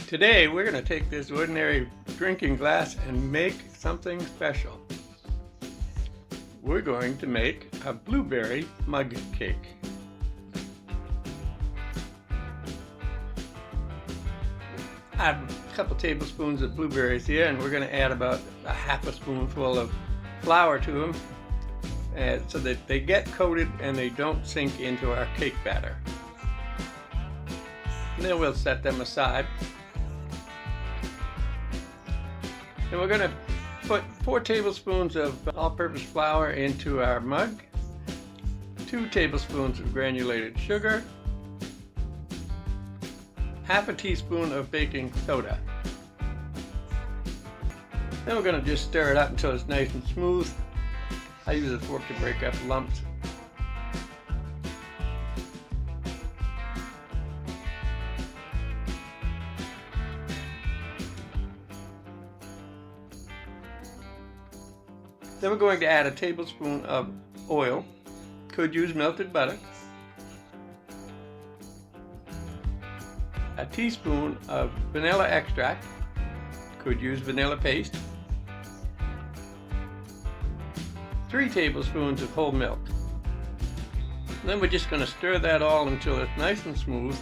Today we're going to take this ordinary drinking glass and make something special. We're going to make a blueberry mug cake. I have a couple tablespoons of blueberries here, and we're going to add about a half a spoonful of flour to them so that they get coated and they don't sink into our cake batter. And then we'll set them aside. And we're going to put 4 tablespoons of all-purpose flour into our mug, 2 tablespoons of granulated sugar, half a teaspoon of baking soda. Then we're going to just stir it up until it's nice and smooth. I use a fork to break up lumps. Then we're going to add a tablespoon of oil. Could use melted butter. A teaspoon of vanilla extract. Could use vanilla paste. 3 tablespoons of whole milk. And then we're just going to stir that all until it's nice and smooth.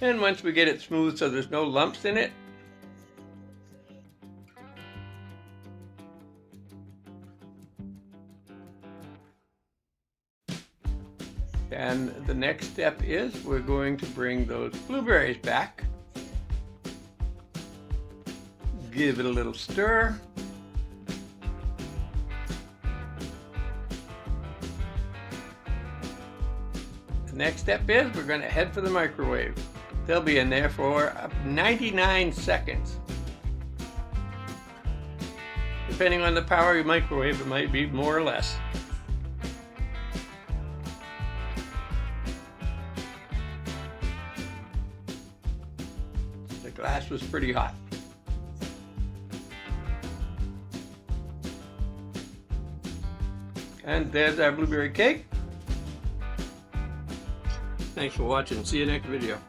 And once we get it smooth so there's no lumps in it, and the next step is we're going to bring those blueberries back, give it a little stir, the next step is we're going to head for the microwave. They'll be in there for 99 seconds. Depending on the power of your microwave, it might be more or less. The glass was pretty hot. And there's our blueberry cake. Thanks for watching. See you next video.